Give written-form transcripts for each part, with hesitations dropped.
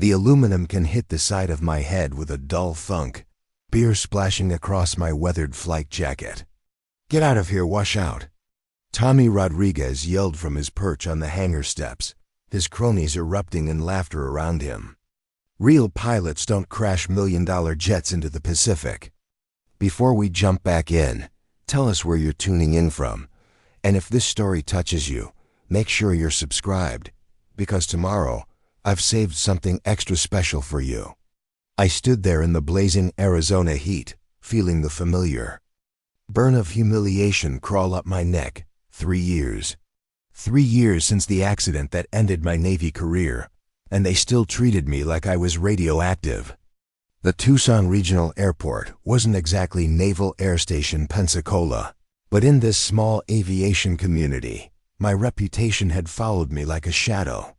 The aluminum can hit the side of my head with a dull thunk, beer splashing across my weathered flight jacket. "Get out of here, washout!" Tommy Rodriguez yelled from his perch on the hangar steps, his cronies erupting in laughter around him. Real pilots don't crash million-dollar jets into the Pacific. Before we jump back in, tell us where you're tuning in from, and if this story touches you, make sure you're subscribed, because tomorrow, I've saved something extra special for you. I stood there in the blazing Arizona heat, feeling the familiar burn of humiliation crawl up my neck. 3 years. 3 years since the accident that ended my Navy career, and they still treated me like I was radioactive. The Tucson Regional Airport wasn't exactly Naval Air Station Pensacola, but in this small aviation community, my reputation had followed me like a shadow.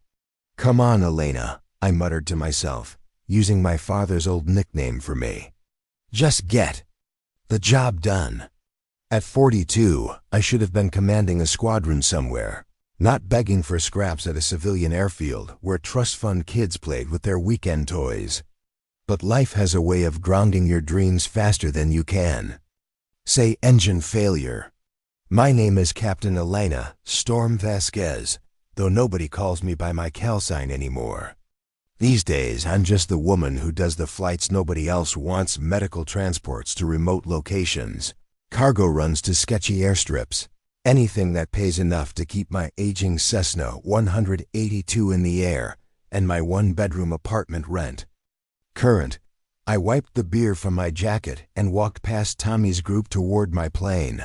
"Come on, Elena," I muttered to myself, using my father's old nickname for me. "Just get the job done." At 42, I should have been commanding a squadron somewhere, not begging for scraps at a civilian airfield where trust fund kids played with their weekend toys. But life has a way of grounding your dreams faster than you can. Say engine failure. My name is Captain Elena Storm Vasquez, though nobody calls me by my call sign anymore. These days, I'm just the woman who does the flights nobody else wants, medical transports to remote locations, cargo runs to sketchy airstrips, anything that pays enough to keep my aging Cessna 182 in the air and my one-bedroom apartment rent. Current. I wiped the beer from my jacket and walked past Tommy's group toward my plane.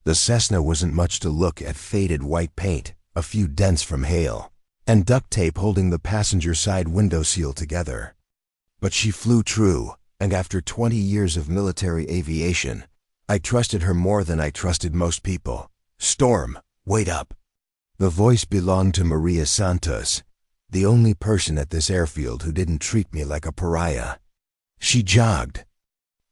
The Cessna wasn't much to look at: faded white paint, a few dents from hail, and duct tape holding the passenger side window seal together. But she flew true, and after 20 years of military aviation, I trusted her more than I trusted most people. "Storm, wait up." The voice belonged to Maria Santos, the only person at this airfield who didn't treat me like a pariah. She jogged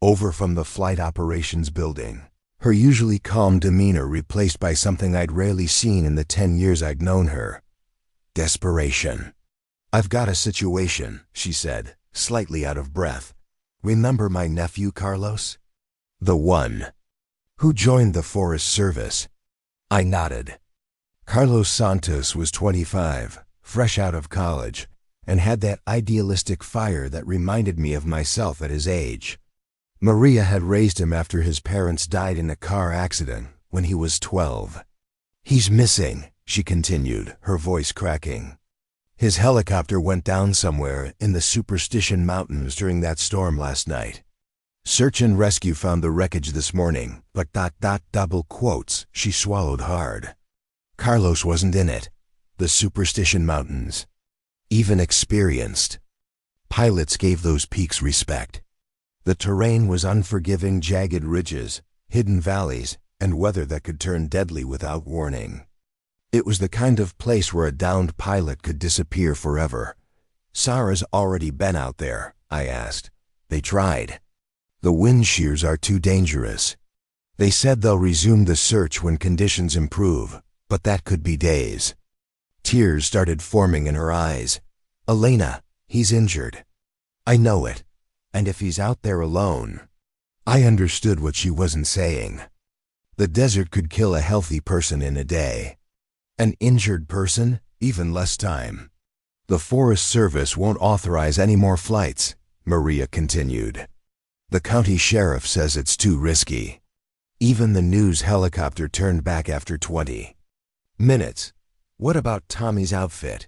over from the flight operations building, her usually calm demeanor replaced by something I'd rarely seen in the 10 years I'd known her: desperation. "I've got a situation," she said, slightly out of breath. "Remember my nephew Carlos? The one who joined the Forest Service?" I nodded. Carlos Santos was 25, fresh out of college, and had that idealistic fire that reminded me of myself at his age. Maria had raised him after his parents died in a car accident when he was 12. "He's missing," she continued, her voice cracking. "His helicopter went down somewhere in the Superstition Mountains during that storm last night. Search and rescue found the wreckage this morning, but ... double quotes, she swallowed hard. Carlos wasn't in it. The Superstition Mountains. Even experienced pilots gave those peaks respect. The terrain was unforgiving: jagged ridges, hidden valleys, and weather that could turn deadly without warning. It was the kind of place where a downed pilot could disappear forever. "Sarah's already been out there?" I asked. "They tried. The wind shears are too dangerous. They said they'll resume the search when conditions improve, but that could be days." Tears started forming in her eyes. "Elena, he's injured." "I know it. And if he's out there alone..." I understood what she wasn't saying. The desert could kill a healthy person in a day. An injured person, even less time. "The Forest Service won't authorize any more flights," Maria continued. "The county sheriff says it's too risky. Even the news helicopter turned back after 20 minutes. What about Tommy's outfit?"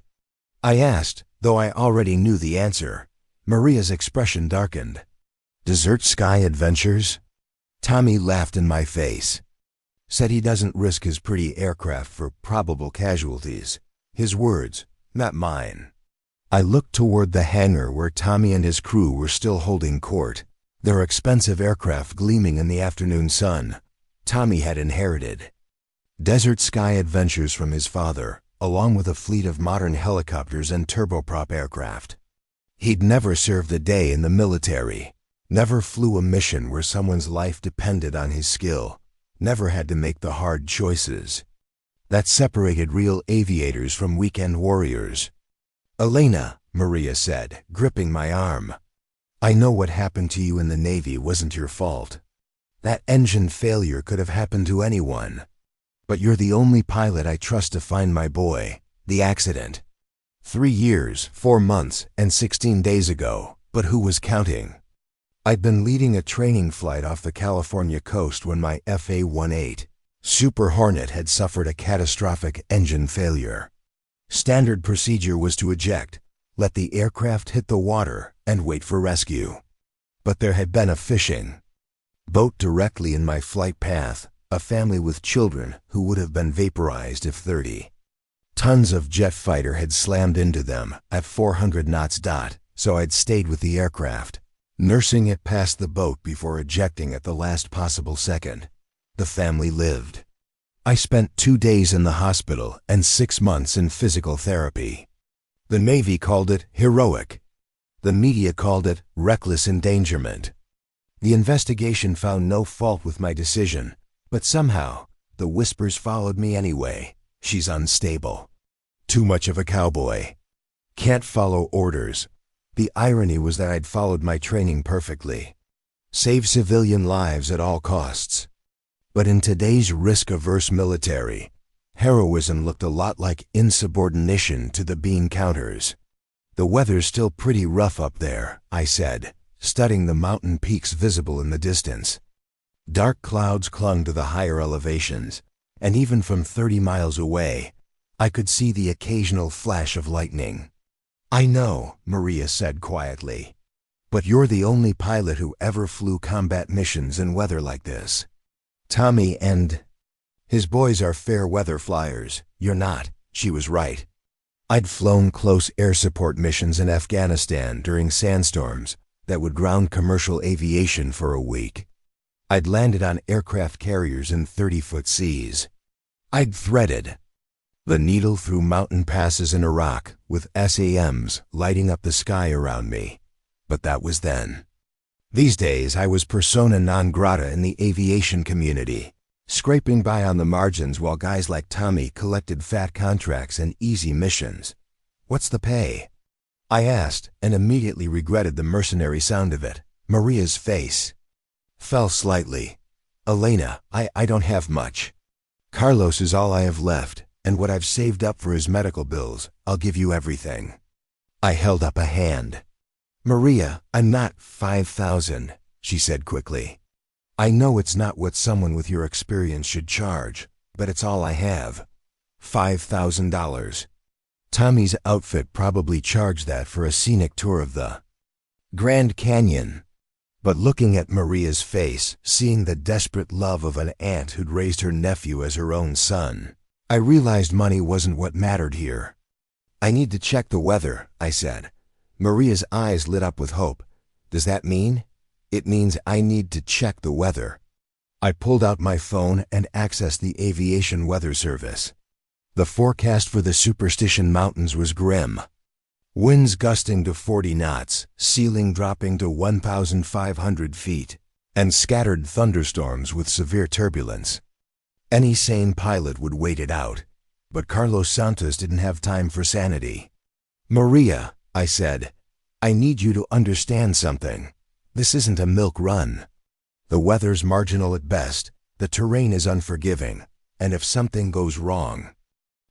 I asked, though I already knew the answer. Maria's expression darkened. "Desert Sky Adventures?" Tommy laughed in my face. Said he doesn't risk his pretty aircraft for probable casualties. His words, not mine. I looked toward the hangar where Tommy and his crew were still holding court, their expensive aircraft gleaming in the afternoon sun. Tommy had inherited Desert Sky Adventures from his father, along with a fleet of modern helicopters and turboprop aircraft. He'd never served a day in the military, never flew a mission where someone's life depended on his skill, never had to make the hard choices that separated real aviators from weekend warriors. "Elena, Maria said, gripping my arm. I know what happened to you in the Navy wasn't your fault. That engine failure could have happened to anyone. But you're the only pilot I trust to find my boy. The accident. 3 years, 4 months, and 16 days ago, but who was counting? I'd been leading a training flight off the California coast when my FA-18 Super Hornet had suffered a catastrophic engine failure. Standard procedure was to eject, let the aircraft hit the water, and wait for rescue. But there had been a fishing boat directly in my flight path, a family with children who would have been vaporized if 30 tons of jet fighter had slammed into them at 400 knots. So I'd stayed with the aircraft, nursing it past the boat before ejecting at the last possible second. The family lived. I spent 2 days in the hospital and 6 months in physical therapy. The Navy called it heroic. The media called it reckless endangerment. The investigation found no fault with my decision, but somehow the whispers followed me anyway. She's unstable. Too much of a cowboy. Can't follow orders. The irony was that I'd followed my training perfectly. Save civilian lives at all costs. But in today's risk-averse military, heroism looked a lot like insubordination to the bean counters. The weather's still pretty rough up there, I said, studying the mountain peaks visible in the distance. Dark clouds clung to the higher elevations, and even from 30 miles away, I could see the occasional flash of lightning. I know, Maria said quietly, but you're the only pilot who ever flew combat missions in weather like this. Tommy and his boys are fair weather flyers. You're not. She was right. I'd flown close air support missions in Afghanistan during sandstorms that would ground commercial aviation for a week. I'd landed on aircraft carriers in 30-foot seas. I'd threaded the needle through mountain passes in Iraq with SAMs lighting up the sky around me. But that was then. These days I was persona non grata in the aviation community, scraping by on the margins while guys like Tommy collected fat contracts and easy missions. What's the pay? I asked, and immediately regretted the mercenary sound of it. Maria's face fell slightly. Elena, I don't have much. Carlos is all I have left, and what I've saved up for his medical bills. I'll give you everything. I held up a hand. Maria, I'm not 5,000, she said quickly. I know it's not what someone with your experience should charge, but it's all I have. $5,000. Tommy's outfit probably charged that for a scenic tour of the Grand Canyon. But looking at Maria's face, seeing the desperate love of an aunt who'd raised her nephew as her own son, I realized money wasn't what mattered here. I need to check the weather, I said. Maria's eyes lit up with hope. Does that mean? It means I need to check the weather. I pulled out my phone and accessed the aviation weather service. The forecast for the Superstition Mountains was grim. Winds gusting to 40 knots, ceiling dropping to 1,500 feet, and scattered thunderstorms with severe turbulence. Any sane pilot would wait it out, but Carlos Santos didn't have time for sanity. Maria, I said, I need you to understand something. This isn't a milk run. The weather's marginal at best, the terrain is unforgiving, and if something goes wrong,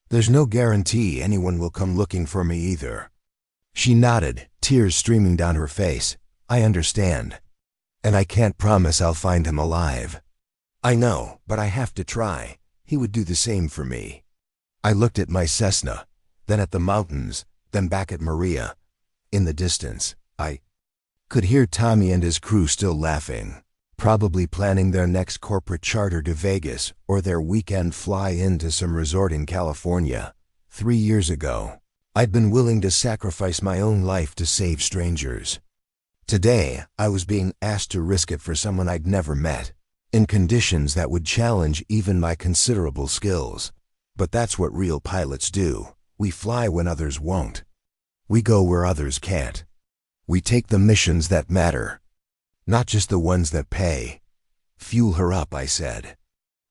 there's no guarantee anyone will come looking for me either. She nodded, tears streaming down her face. I understand. And I can't promise I'll find him alive. I know, but I have to try. He would do the same for me. I looked at my Cessna, then at the mountains, then back at Maria. In the distance, I could hear Tommy and his crew still laughing, probably planning their next corporate charter to Vegas or their weekend fly-in to some resort in California. 3 years ago, I'd been willing to sacrifice my own life to save strangers. Today, I was being asked to risk it for someone I'd never met, in conditions that would challenge even my considerable skills. But that's what real pilots do. We fly when others won't. We go where others can't. We take the missions that matter, not just the ones that pay. Fuel her up, I said.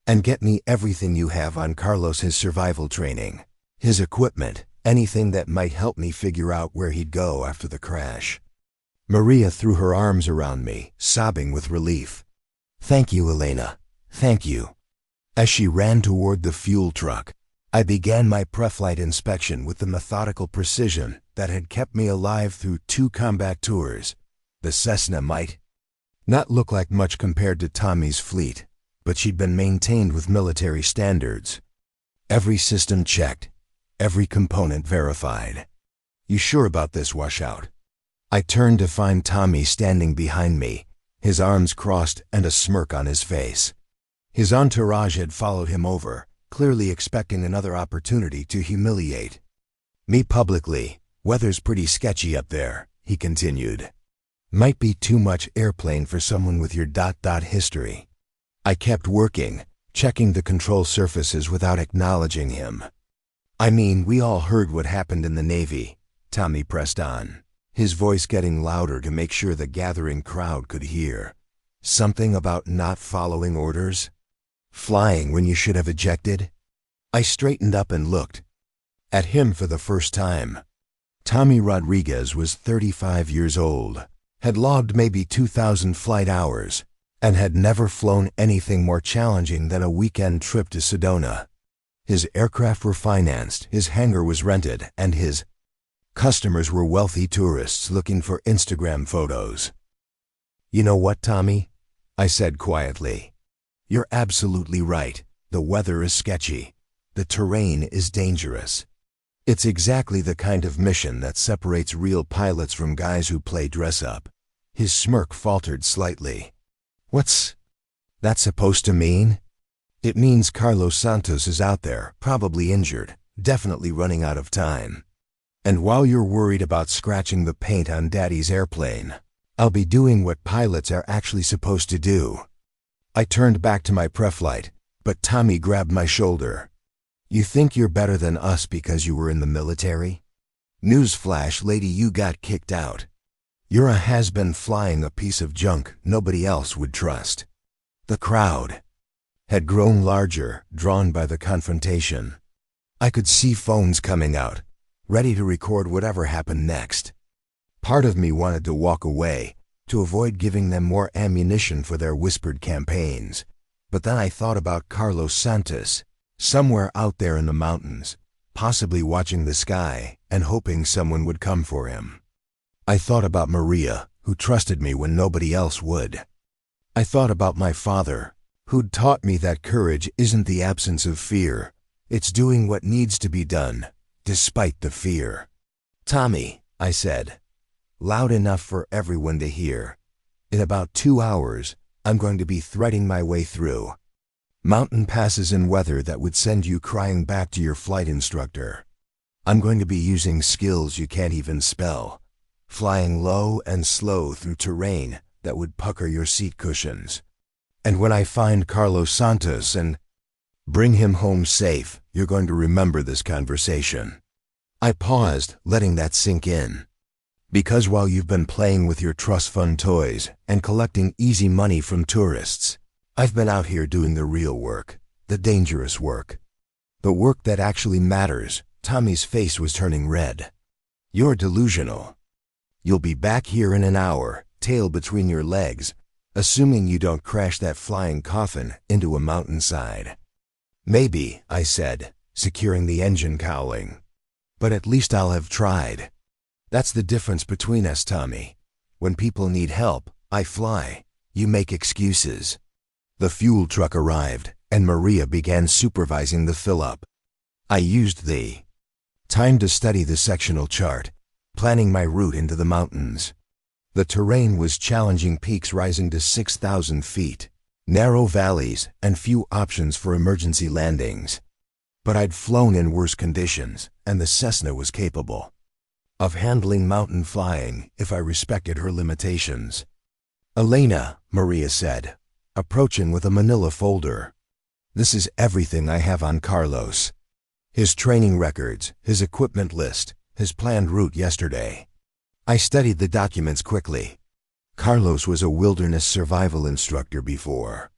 And get me everything you have on Carlos, his survival training, his equipment, Anything that might help me figure out where he'd go after the crash. Maria threw her arms around me, sobbing with relief. "Thank you, Elena. Thank you." As she ran toward the fuel truck, I began my pre-flight inspection with the methodical precision that had kept me alive through 2 combat tours. The Cessna might not look like much compared to Tommy's fleet, but she'd been maintained with military standards. Every system checked, every component verified. "You sure about this, washout?" I turned to find Tommy standing behind me, his arms crossed and a smirk on his face. His entourage had followed him over, clearly expecting another opportunity to humiliate me publicly. "Weather's pretty sketchy up there," he continued. "Might be too much airplane for someone with your ... history." I kept working, checking the control surfaces without acknowledging him. "I mean, we all heard what happened in the Navy," Tommy pressed on, his voice getting louder to make sure the gathering crowd could hear. "Something about not following orders? Flying when you should have ejected?" I straightened up and looked at him for the first time. Tommy Rodriguez was 35 years old, had logged maybe 2,000 flight hours, and had never flown anything more challenging than a weekend trip to Sedona. His aircraft were financed, his hangar was rented, and his customers were wealthy tourists looking for Instagram photos. "You know what, Tommy?" I said quietly. "You're absolutely right. The weather is sketchy. The terrain is dangerous. It's exactly the kind of mission that separates real pilots from guys who play dress-up." His smirk faltered slightly. "What's that supposed to mean?" "It means Carlos Santos is out there, probably injured, definitely running out of time. And while you're worried about scratching the paint on Daddy's airplane, I'll be doing what pilots are actually supposed to do." I turned back to my pre-flight, but Tommy grabbed my shoulder. "You think you're better than us because you were in the military? Newsflash, lady, you got kicked out. You're a has-been flying a piece of junk nobody else would trust." The crowd had grown larger, drawn by the confrontation. I could see phones coming out, ready to record whatever happened next. Part of me wanted to walk away, to avoid giving them more ammunition for their whispered campaigns. But then I thought about Carlos Santos, somewhere out there in the mountains, possibly watching the sky and hoping someone would come for him. I thought about Maria, who trusted me when nobody else would. I thought about my father, who'd taught me that courage isn't the absence of fear, it's doing what needs to be done, despite the fear. "Tommy," I said, loud enough for everyone to hear, "in about 2 hours, I'm going to be threading my way through mountain passes and weather that would send you crying back to your flight instructor. I'm going to be using skills you can't even spell, flying low and slow through terrain that would pucker your seat cushions. And when I find Carlos Santos and bring him home safe, you're going to remember this conversation." I paused, letting that sink in. "Because while you've been playing with your trust fund toys and collecting easy money from tourists, I've been out here doing the real work, the dangerous work. The work that actually matters." Tommy's face was turning red. "You're delusional. You'll be back here in an hour, tail between your legs, assuming you don't crash that flying coffin into a mountainside." "Maybe," I said, securing the engine cowling. "But at least I'll have tried. That's the difference between us, Tommy. When people need help, I fly. You make excuses." The fuel truck arrived, and Maria began supervising the fill-up. I used the time to study the sectional chart, planning my route into the mountains. The terrain was challenging, peaks rising to 6,000 feet, narrow valleys, and few options for emergency landings. But I'd flown in worse conditions, and the Cessna was capable of handling mountain flying if I respected her limitations. "Elena," Maria said, approaching with a manila folder. "This is everything I have on Carlos. His training records, his equipment list, his planned route yesterday." I studied the documents quickly. Carlos was a wilderness survival instructor before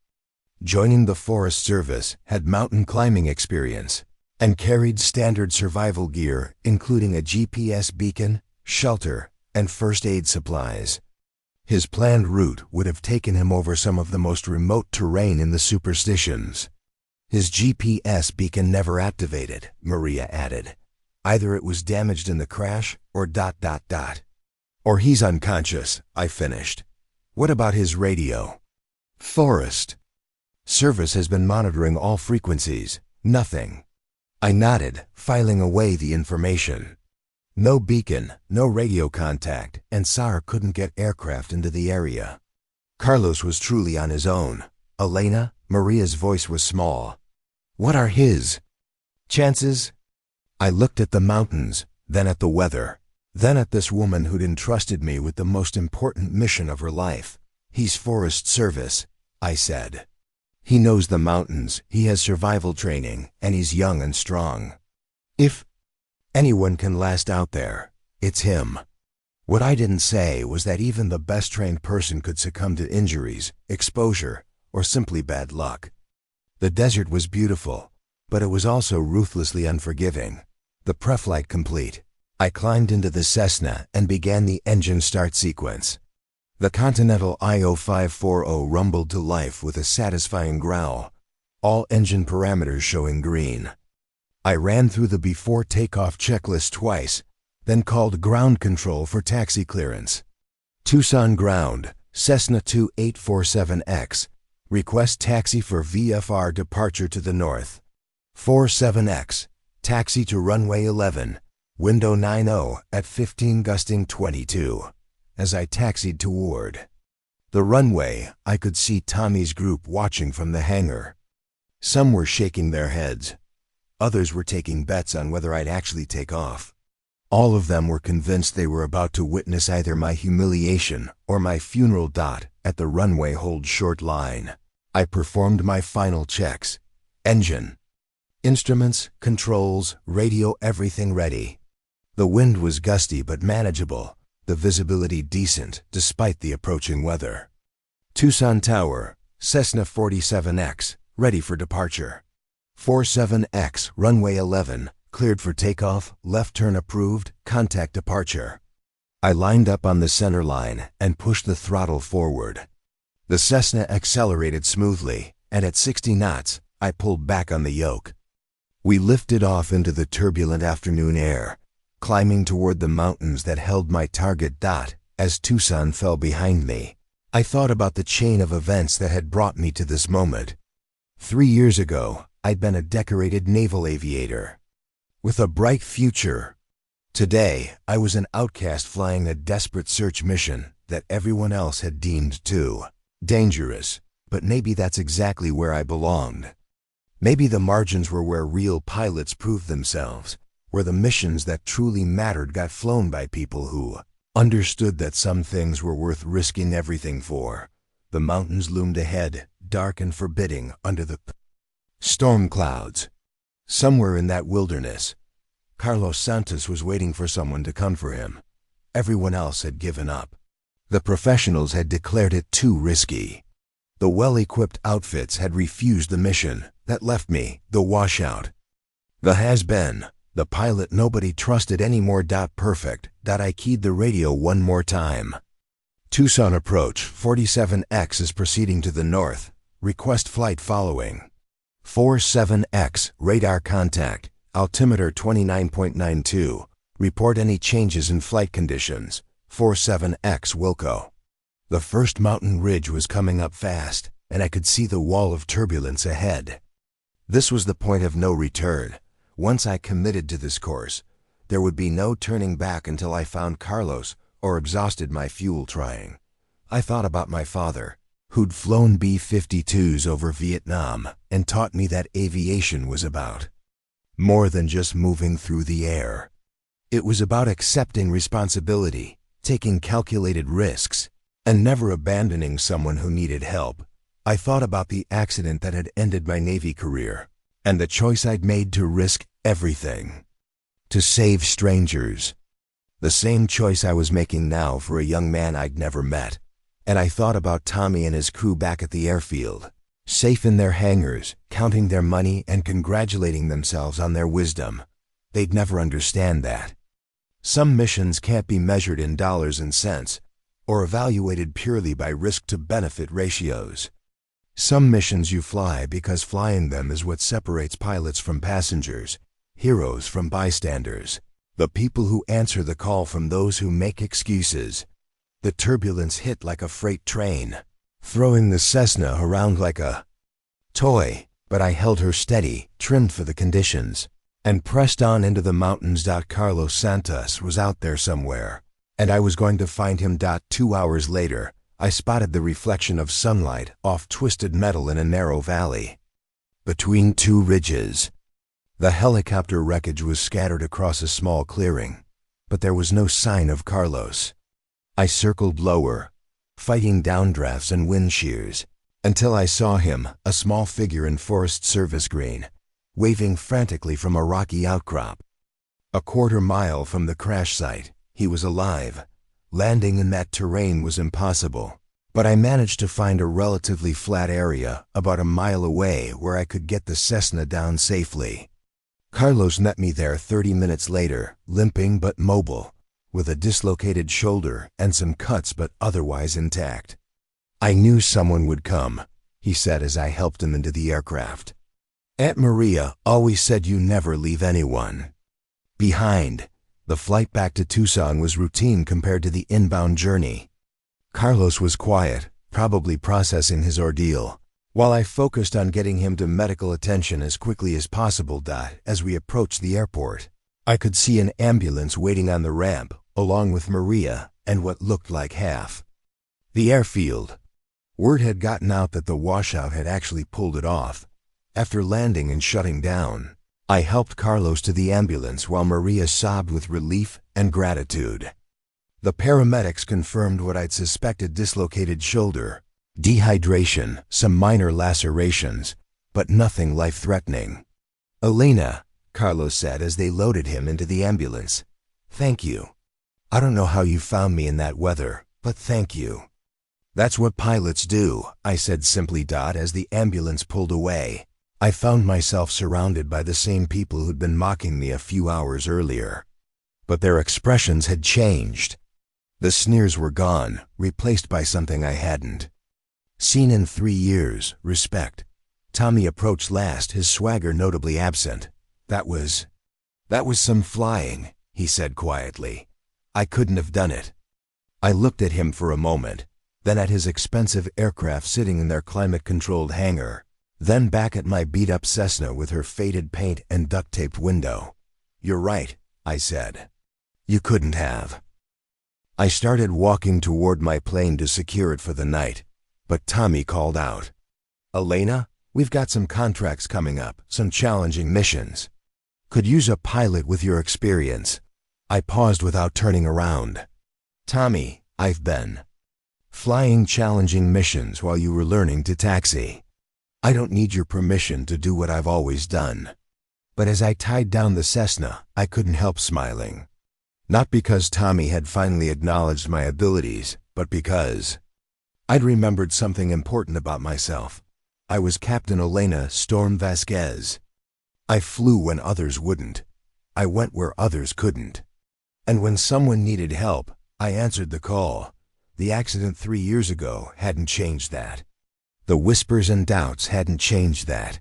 joining the Forest Service, had mountain climbing experience, and carried standard survival gear, including a GPS beacon, shelter, and first aid supplies. His planned route would have taken him over some of the most remote terrain in the superstitions. His GPS beacon never activated, Maria added. Either it was damaged in the crash or ... Or he's unconscious, I finished. What about his radio? Forest. Service has been monitoring all frequencies. Nothing. I nodded, filing away the information. No beacon, no radio contact, and SAR couldn't get aircraft into the area. Carlos was truly on his own. Elena, Maria's voice was small. What are his chances? I looked at the mountains, then at the weather, then at this woman who'd entrusted me with the most important mission of her life. He's Forest Service, I said. He knows the mountains, he has survival training, and he's young and strong. If anyone can last out there, it's him. What I didn't say was that even the best trained person could succumb to injuries, exposure, or simply bad luck. The desert was beautiful, but it was also ruthlessly unforgiving. The pre-flight complete, I climbed into the Cessna and began the engine start sequence. The Continental IO540 rumbled to life with a satisfying growl, all engine parameters showing green. I ran through the before takeoff checklist twice, then called ground control for taxi clearance. Tucson ground, Cessna 2847X, request taxi for VFR departure to the north. 47X, taxi to runway 11, window 90 at 15 gusting 22. As I taxied toward the runway, I could see Tommy's group watching from the hangar. Some were shaking their heads. Others were taking bets on whether I'd actually take off. All of them were convinced they were about to witness either my humiliation or my funeral. At the runway hold short line, I performed my final checks. Engine, instruments, controls, radio, everything ready. The wind was gusty but manageable. The visibility decent despite the approaching weather. Tucson Tower, Cessna 47X, ready for departure. 47X, runway 11, cleared for takeoff, left turn approved, contact departure. I lined up on the center line and pushed the throttle forward. The Cessna accelerated smoothly, and at 60 knots, I pulled back on the yoke. We lifted off into the turbulent afternoon air, climbing toward the mountains that held my target. As Tucson fell behind me, I thought about the chain of events that had brought me to this moment. 3 years ago, I'd been a decorated naval aviator with a bright future. Today, I was an outcast flying a desperate search mission that everyone else had deemed too dangerous, but maybe that's exactly where I belonged. Maybe the margins were where real pilots proved themselves, where the missions that truly mattered got flown by people who understood that some things were worth risking everything for. The mountains loomed ahead, dark and forbidding under the storm clouds. Somewhere in that wilderness, Carlos Santos was waiting for someone to come for him. Everyone else had given up. The professionals had declared it too risky. The well-equipped outfits had refused the mission. That left me, the washout. The has-been. The pilot nobody trusted anymore. Perfect. I keyed the radio one more time. Tucson approach, 47X is proceeding to the north. Request flight following. 47X, radar contact, altimeter 29.92. Report any changes in flight conditions. 47X Wilco. The first mountain ridge was coming up fast, and I could see the wall of turbulence ahead. This was the point of no return. Once I committed to this course, there would be no turning back until I found Carlos or exhausted my fuel trying. I thought about my father, who'd flown B-52s over Vietnam and taught me that aviation was about more than just moving through the air. It was about accepting responsibility, taking calculated risks, and never abandoning someone who needed help. I thought about the accident that had ended my Navy career, and the choice I'd made to risk everything, to save strangers. The same choice I was making now for a young man I'd never met. And I thought about Tommy and his crew back at the airfield. safe in their hangars, counting their money and congratulating themselves on their wisdom. They'd never understand that. Some missions can't be measured in dollars and cents, or evaluated purely by risk-to-benefit ratios. Some missions you fly because flying them is what separates pilots from passengers, heroes from bystanders, the people who answer the call from those who make excuses. The turbulence hit like a freight train, throwing the Cessna around like a toy, but I held her steady, trimmed for the conditions, and pressed on into the mountains. Carlos Santos was out there somewhere, and I was going to find him. 2 hours later, I spotted the reflection of sunlight off twisted metal in a narrow valley. Between two ridges, the helicopter wreckage was scattered across a small clearing, but there was no sign of Carlos. I circled lower, fighting downdrafts and wind shears, until I saw him, a small figure in Forest Service green, waving frantically from a rocky outcrop. A quarter-mile from the crash site, he was alive. Landing in that terrain was impossible, but I managed to find a relatively flat area about a mile away where I could get the Cessna down safely. Carlos met me there 30 minutes later, limping but mobile, with a dislocated shoulder and some cuts but otherwise intact. "I knew someone would come," he said as I helped him into the aircraft. "Aunt Maria always said you never leave anyone behind." The flight back to Tucson was routine compared to the inbound journey. Carlos was quiet, probably processing his ordeal, while I focused on getting him to medical attention as quickly as possible. As we approached the airport, I could see an ambulance waiting on the ramp, along with Maria and what looked like half the airfield. Word had gotten out that the washout had actually pulled it off. After landing and shutting down, I helped Carlos to the ambulance while Maria sobbed with relief and gratitude. The paramedics confirmed what I'd suspected: dislocated shoulder, dehydration, some minor lacerations, but nothing life-threatening. "Elena," Carlos said as they loaded him into the ambulance, "thank you. I don't know how you found me in that weather, but thank you." "That's what pilots do," I said simply. As the ambulance pulled away, I found myself surrounded by the same people who'd been mocking me a few hours earlier. But their expressions had changed. The sneers were gone, replaced by something I hadn't seen in 3 years: respect. Tommy approached last, his swagger notably absent. That was some flying," he said quietly. "I couldn't have done it." I looked at him for a moment, then at his expensive aircraft sitting in their climate-controlled hangar, then back at my beat-up Cessna with her faded paint and duct-taped window. "You're right," I said. "You couldn't have." I started walking toward my plane to secure it for the night, but Tommy called out, "Elena, we've got some contracts coming up, some challenging missions. Could use a pilot with your experience." I paused without turning around. "Tommy, I've been flying challenging missions while you were learning to taxi. I don't need your permission to do what I've always done." But as I tied down the Cessna, I couldn't help smiling. Not because Tommy had finally acknowledged my abilities, but because I'd remembered something important about myself. I was Captain Elena Storm Vasquez. I flew when others wouldn't. I went where others couldn't. And when someone needed help, I answered the call. The accident 3 years ago hadn't changed that. The whispers and doubts hadn't changed that.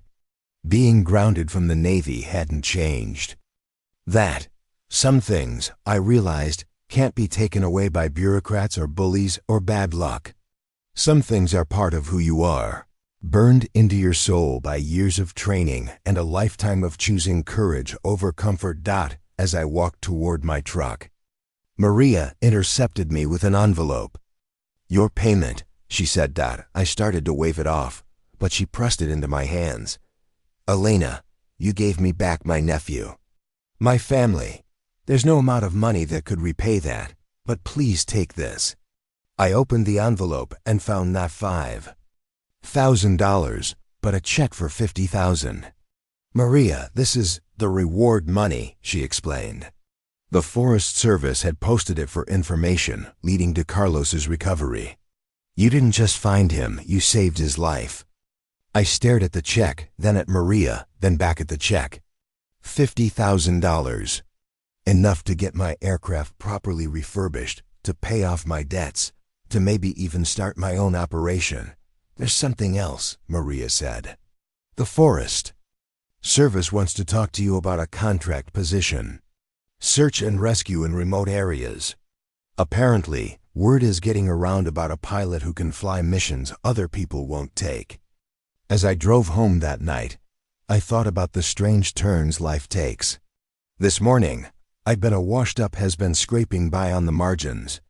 Being grounded from the Navy hadn't changed that. Some things, I realized, can't be taken away by bureaucrats or bullies or bad luck. Some things are part of who you are, burned into your soul by years of training and a lifetime of choosing courage over comfort. As I walked toward my truck, Maria intercepted me with an envelope. "Your payment," she said. I started to wave it off, but she pressed it into my hands. "Elena, you gave me back my nephew, my family. There's no amount of money that could repay that, but please take this." I opened the envelope and found not $5,000, but a check for $50,000. "Maria, this is the reward money," she explained. The Forest Service had posted it for information leading to Carlos's recovery. "You didn't just find him, you saved his life." I stared at the check, then at Maria, then back at the check. $50,000. Enough to get my aircraft properly refurbished, to pay off my debts, to maybe even start my own operation. There's something else, Maria said. The forest. Service wants to talk to you about a contract position. Search and rescue in remote areas. Apparently, word is getting around about a pilot who can fly missions other people won't take. As I drove home that night, I thought about the strange turns life takes. This morning, I'd been a washed-up has-been scraping by on the margins.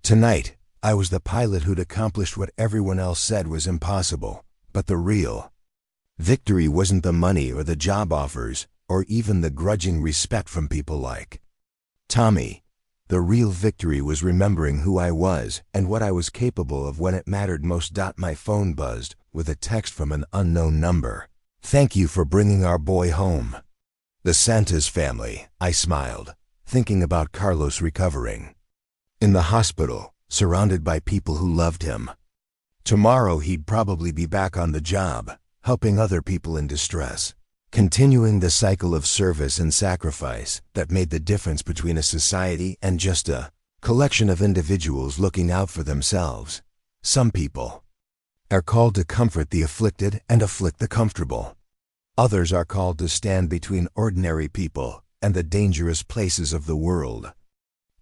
Tonight, I was the pilot who'd accomplished what everyone else said was impossible, but the real victory wasn't the money or the job offers, or even the grudging respect from people like Tommy. The real victory was remembering who I was and what I was capable of when it mattered most. My phone buzzed with a text from an unknown number. Thank you for bringing our boy home. The Santos family, I smiled, thinking about Carlos recovering. In the hospital, surrounded by people who loved him. Tomorrow he'd probably be back on the job, helping other people in distress, continuing the cycle of service and sacrifice that made the difference between a society and just a collection of individuals looking out for themselves. Some people are called to comfort the afflicted and afflict the comfortable. Others are called to stand between ordinary people and the dangerous places of the world.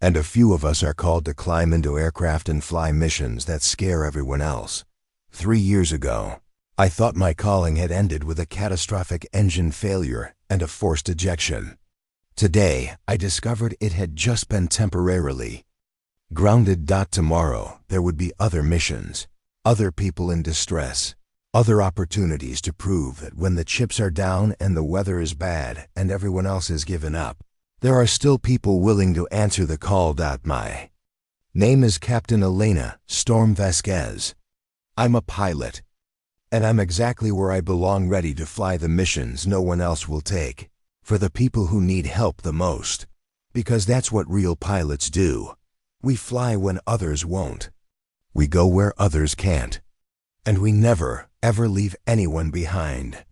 And a few of us are called to climb into aircraft and fly missions that scare everyone else. 3 years ago, I thought my calling had ended with a catastrophic engine failure and a forced ejection. Today, I discovered it had just been temporarily grounded. Tomorrow, there would be other missions, other people in distress, other opportunities to prove that when the chips are down and the weather is bad and everyone else has given up, there are still people willing to answer the call. My name is Captain Elena Storm Vasquez. I'm a pilot, and I'm exactly where I belong, ready to fly the missions no one else will take, for the people who need help the most. Because that's what real pilots do. We fly when others won't. We go where others can't. And we never, ever leave anyone behind.